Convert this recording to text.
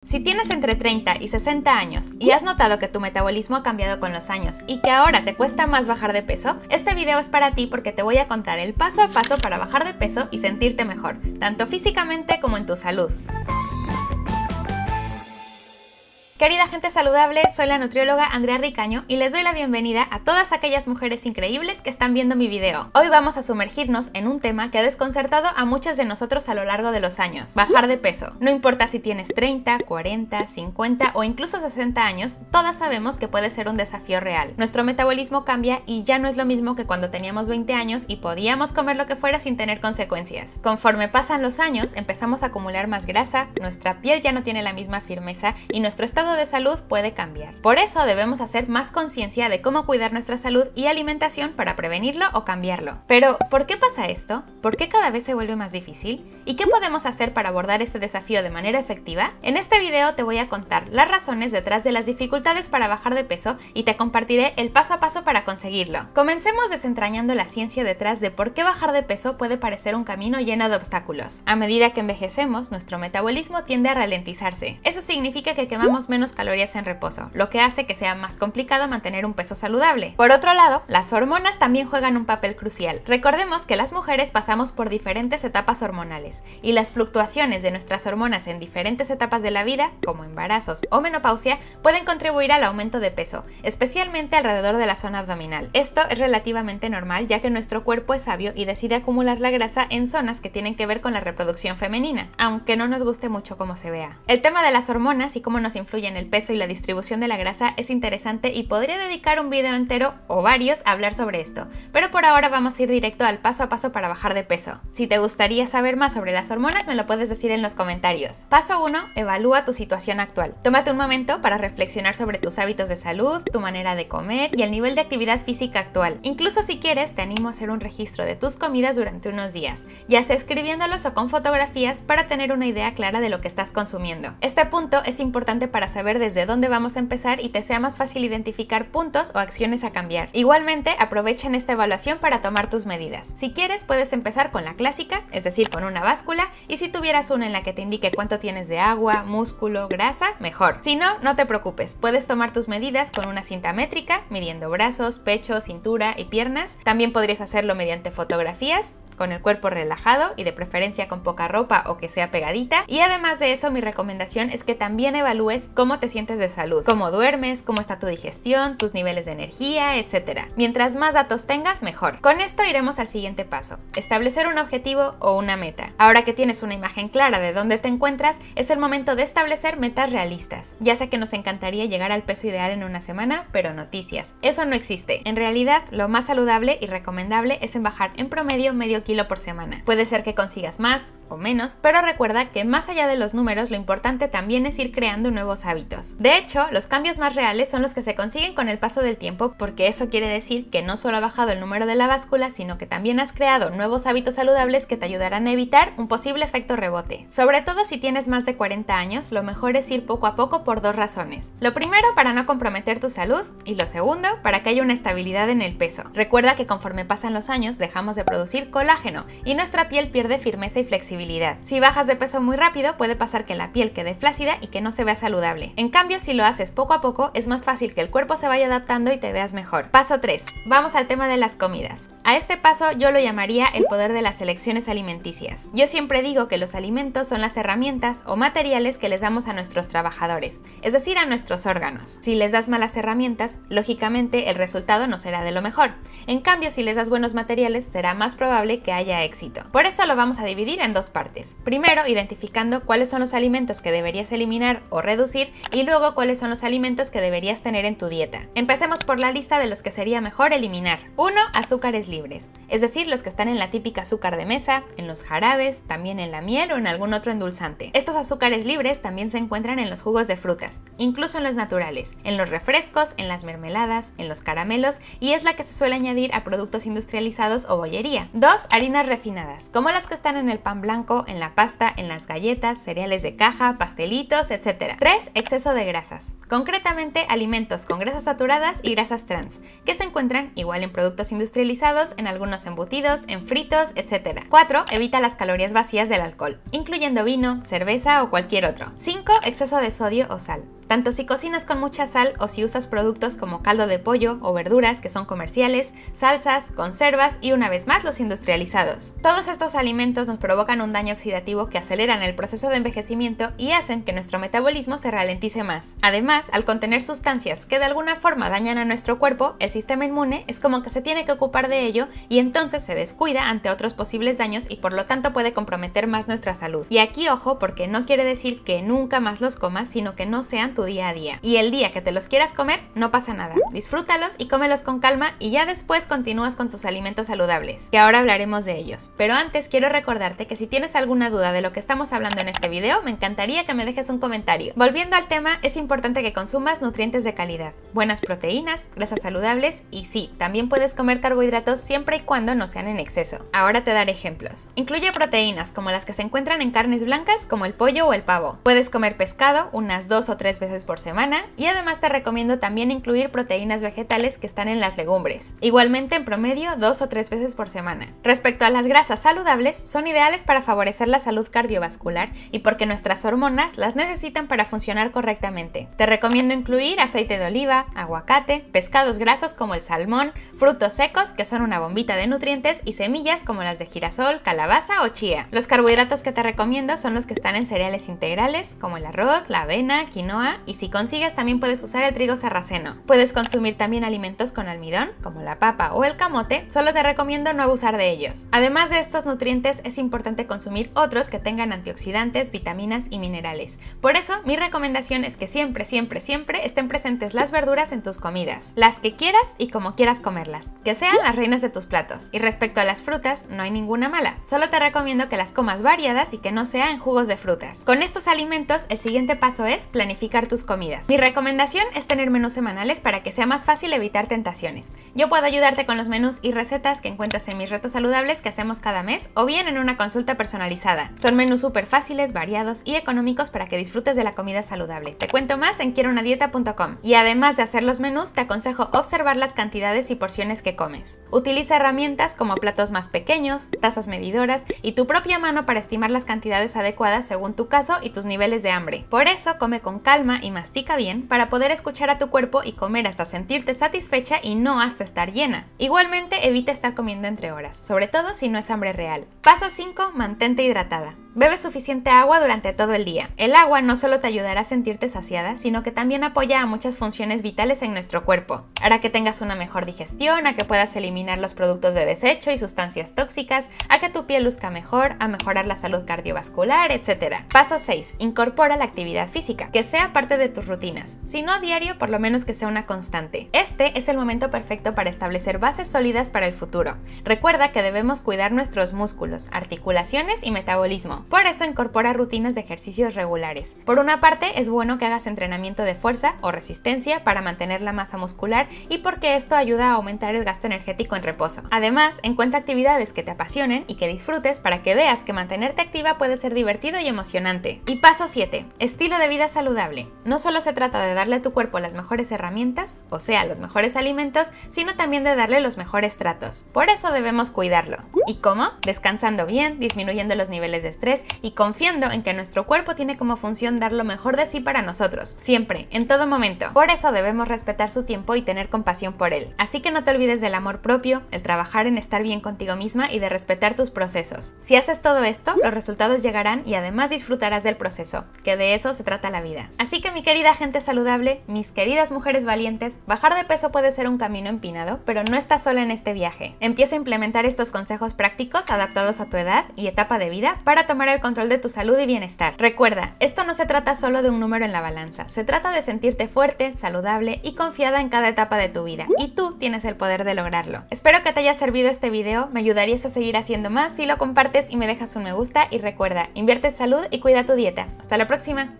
Si tienes entre 30 y 60 años y has notado que tu metabolismo ha cambiado con los años y que ahora te cuesta más bajar de peso, este video es para ti porque te voy a contar el paso a paso para bajar de peso y sentirte mejor, tanto físicamente como en tu salud. Querida gente saludable, soy la nutrióloga Andrea Ricaño y les doy la bienvenida a todas aquellas mujeres increíbles que están viendo mi video. Hoy vamos a sumergirnos en un tema que ha desconcertado a muchas de nosotros a lo largo de los años: bajar de peso. No importa si tienes 30, 40, 50 o incluso 60 años, todas sabemos que puede ser un desafío real. Nuestro metabolismo cambia y ya no es lo mismo que cuando teníamos 20 años y podíamos comer lo que fuera sin tener consecuencias. Conforme pasan los años, empezamos a acumular más grasa, nuestra piel ya no tiene la misma firmeza y nuestro estado de salud puede cambiar. Por eso debemos hacer más conciencia de cómo cuidar nuestra salud y alimentación para prevenirlo o cambiarlo. Pero, ¿por qué pasa esto? ¿Por qué cada vez se vuelve más difícil? ¿Y qué podemos hacer para abordar este desafío de manera efectiva? En este video te voy a contar las razones detrás de las dificultades para bajar de peso y te compartiré el paso a paso para conseguirlo. Comencemos desentrañando la ciencia detrás de por qué bajar de peso puede parecer un camino lleno de obstáculos. A medida que envejecemos, nuestro metabolismo tiende a ralentizarse. Eso significa que quemamos menos calorías en reposo, lo que hace que sea más complicado mantener un peso saludable. Por otro lado, las hormonas también juegan un papel crucial. Recordemos que las mujeres pasamos por diferentes etapas hormonales y las fluctuaciones de nuestras hormonas en diferentes etapas de la vida, como embarazos o menopausia, pueden contribuir al aumento de peso, especialmente alrededor de la zona abdominal. Esto es relativamente normal, ya que nuestro cuerpo es sabio y decide acumular la grasa en zonas que tienen que ver con la reproducción femenina, aunque no nos guste mucho cómo se vea. El tema de las hormonas y cómo nos influyen el peso y la distribución de la grasa es interesante y podría dedicar un video entero o varios a hablar sobre esto, pero por ahora vamos a ir directo al paso a paso para bajar de peso. Si te gustaría saber más sobre las hormonas, me lo puedes decir en los comentarios. Paso 1. Evalúa tu situación actual. Tómate un momento para reflexionar sobre tus hábitos de salud, tu manera de comer y el nivel de actividad física actual. Incluso si quieres, te animo a hacer un registro de tus comidas durante unos días, ya sea escribiéndolos o con fotografías para tener una idea clara de lo que estás consumiendo. Este punto es importante para saber desde dónde vamos a empezar y te sea más fácil identificar puntos o acciones a cambiar. Igualmente, aprovecha en esta evaluación para tomar tus medidas. Si quieres, puedes empezar con la clásica, es decir, con una báscula, y si tuvieras una en la que te indique cuánto tienes de agua, músculo, grasa, mejor. Si no, no te preocupes, puedes tomar tus medidas con una cinta métrica, midiendo brazos, pecho, cintura y piernas. También podrías hacerlo mediante fotografías, con el cuerpo relajado y de preferencia con poca ropa o que sea pegadita. Y además de eso, mi recomendación es que también evalúes cómo te sientes de salud, cómo duermes, cómo está tu digestión, tus niveles de energía, etc. Mientras más datos tengas, mejor. Con esto iremos al siguiente paso: establecer un objetivo o una meta. Ahora que tienes una imagen clara de dónde te encuentras, es el momento de establecer metas realistas. Ya sé que nos encantaría llegar al peso ideal en una semana, pero noticias, eso no existe. En realidad, lo más saludable y recomendable es en bajar en promedio medio kilo por semana. Puede ser que consigas más o menos, pero recuerda que más allá de los números, lo importante también es ir creando nuevos hábitos. De hecho, los cambios más reales son los que se consiguen con el paso del tiempo, porque eso quiere decir que no solo ha bajado el número de la báscula, sino que también has creado nuevos hábitos saludables que te ayudarán a evitar un posible efecto rebote. Sobre todo si tienes más de 40 años, lo mejor es ir poco a poco por dos razones. Lo primero, para no comprometer tu salud, y lo segundo, para que haya una estabilidad en el peso. Recuerda que conforme pasan los años, dejamos de producir colágeno y nuestra piel pierde firmeza y flexibilidad. Si bajas de peso muy rápido, puede pasar que la piel quede flácida y que no se vea saludable. En cambio, si lo haces poco a poco, es más fácil que el cuerpo se vaya adaptando y te veas mejor. Paso 3. Vamos al tema de las comidas. A este paso yo lo llamaría el poder de las elecciones alimenticias. Yo siempre digo que los alimentos son las herramientas o materiales que les damos a nuestros trabajadores, es decir, a nuestros órganos. Si les das malas herramientas, lógicamente el resultado no será de lo mejor. En cambio, si les das buenos materiales, será más probable que haya éxito. Por eso lo vamos a dividir en dos partes. Primero, identificando cuáles son los alimentos que deberías eliminar o reducir, y luego cuáles son los alimentos que deberías tener en tu dieta. Empecemos por la lista de los que sería mejor eliminar. 1. Azúcares libres, es decir, los que están en la típica azúcar de mesa, en los jarabes, también en la miel o en algún otro endulzante. Estos azúcares libres también se encuentran en los jugos de frutas, incluso en los naturales, en los refrescos, en las mermeladas, en los caramelos, y es la que se suele añadir a productos industrializados o bollería. 2. harinas refinadas, como las que están en el pan blanco, en la pasta, en las galletas, cereales de caja, pastelitos, etc. 3. Exceso de grasas, concretamente alimentos con grasas saturadas y grasas trans, que se encuentran igual en productos industrializados, en algunos embutidos, en fritos, etc. 4. Evita las calorías vacías del alcohol, incluyendo vino, cerveza o cualquier otro. 5. Exceso de sodio o sal. Tanto si cocinas con mucha sal o si usas productos como caldo de pollo o verduras que son comerciales, salsas, conservas y una vez más los industrializados. Todos estos alimentos nos provocan un daño oxidativo que aceleran el proceso de envejecimiento y hacen que nuestro metabolismo se ralentice más. Además, al contener sustancias que de alguna forma dañan a nuestro cuerpo, el sistema inmune es como que se tiene que ocupar de ello y entonces se descuida ante otros posibles daños y por lo tanto puede comprometer más nuestra salud. Y aquí ojo, porque no quiere decir que nunca más los comas, sino que no sean tu día a día. Y el día que te los quieras comer, no pasa nada. Disfrútalos y cómelos con calma y ya después continúas con tus alimentos saludables, que ahora hablaremos de ellos. Pero antes quiero recordarte que si tienes alguna duda de lo que estamos hablando en este video, me encantaría que me dejes un comentario. Volviendo al tema, es importante que consumas nutrientes de calidad, buenas proteínas, grasas saludables y sí, también puedes comer carbohidratos siempre y cuando no sean en exceso. Ahora te daré ejemplos. Incluye proteínas como las que se encuentran en carnes blancas como el pollo o el pavo. Puedes comer pescado unas 2 o 3 veces por semana y además te recomiendo también incluir proteínas vegetales que están en las legumbres. Igualmente en promedio 2 o 3 veces por semana. Respecto a las grasas saludables, son ideales para favorecer la salud cardiovascular y porque nuestras hormonas las necesitan para funcionar correctamente. Te recomiendo incluir aceite de oliva, aguacate, pescados grasos como el salmón, frutos secos que son una bombita de nutrientes y semillas como las de girasol, calabaza o chía. Los carbohidratos que te recomiendo son los que están en cereales integrales como el arroz, la avena, quinoa y si consigues también puedes usar el trigo sarraceno. Puedes consumir también alimentos con almidón como la papa o el camote, solo te recomiendo no abusar de ellos. Además de estos nutrientes es importante consumir otros que tengan antioxidantes, vitaminas y minerales. Por eso mi recomendación es que siempre estén presentes las verduras en tus comidas, las que quieras y como quieras comerlas, que sean las reinas de tus platos. Y respecto a las frutas, no hay ninguna mala, solo te recomiendo que las comas variadas y que no sea en jugos de frutas. Con estos alimentos el siguiente paso es planificar tus comidas. Mi recomendación es tener menús semanales para que sea más fácil evitar tentaciones. Yo puedo ayudarte con los menús y recetas que encuentras en mis retos saludables que hacemos cada mes o bien en una consulta personalizada. Son menús súper fáciles, variados y económicos para que disfrutes de la comida saludable. Te cuento más en quierounadieta.com. Y además de hacer los menús, te aconsejo observar las cantidades y porciones que comes. Utiliza herramientas como platos más pequeños, tazas medidoras y tu propia mano para estimar las cantidades adecuadas según tu caso y tus niveles de hambre. Por eso, come con calma y mastica bien para poder escuchar a tu cuerpo y comer hasta sentirte satisfecha y no hasta estar llena. Igualmente, evita estar comiendo entre horas, sobre todo si no es hambre real. Paso 5. Mantente hidratada. Bebe suficiente agua durante todo el día. El agua no solo te ayudará a sentirte saciada, sino que también apoya a muchas funciones vitales en nuestro cuerpo. Hará que tengas una mejor digestión, a que puedas eliminar los productos de desecho y sustancias tóxicas, a que tu piel luzca mejor, a mejorar la salud cardiovascular, etc. Paso 6. Incorpora la actividad física, que sea parte de tus rutinas. Si no a diario, por lo menos que sea una constante. Este es el momento perfecto para establecer bases sólidas para el futuro. Recuerda que debemos cuidar nuestros músculos, articulaciones y metabolismo. Por eso incorpora rutinas de ejercicios regulares. Por una parte, es bueno que hagas entrenamiento de fuerza o resistencia para mantener la masa muscular y porque esto ayuda a aumentar el gasto energético en reposo. Además, encuentra actividades que te apasionen y que disfrutes para que veas que mantenerte activa puede ser divertido y emocionante. Y paso 7. Estilo de vida saludable. No solo se trata de darle a tu cuerpo las mejores herramientas, o sea, los mejores alimentos, sino también de darle los mejores tratos. Por eso debemos cuidarlo. ¿Y cómo? Descansando bien, disminuyendo los niveles de estrés y confiando en que nuestro cuerpo tiene como función dar lo mejor de sí para nosotros, siempre, en todo momento. Por eso debemos respetar su tiempo y tener compasión por él. Así que no te olvides del amor propio, el trabajar en estar bien contigo misma y de respetar tus procesos. Si haces todo esto, los resultados llegarán y además disfrutarás del proceso, que de eso se trata la vida. Así que mi querida gente saludable, mis queridas mujeres valientes, bajar de peso puede ser un camino empinado, pero no estás sola en este viaje. Empieza a implementar estos consejos prácticos adaptados a tu edad y etapa de vida para tomar el control de tu salud y bienestar. Recuerda, esto no se trata solo de un número en la balanza, se trata de sentirte fuerte, saludable y confiada en cada etapa de tu vida, y tú tienes el poder de lograrlo. Espero que te haya servido este video, me ayudarías a seguir haciendo más si lo compartes y me dejas un me gusta, y recuerda, invierte en salud y cuida tu dieta. Hasta la próxima.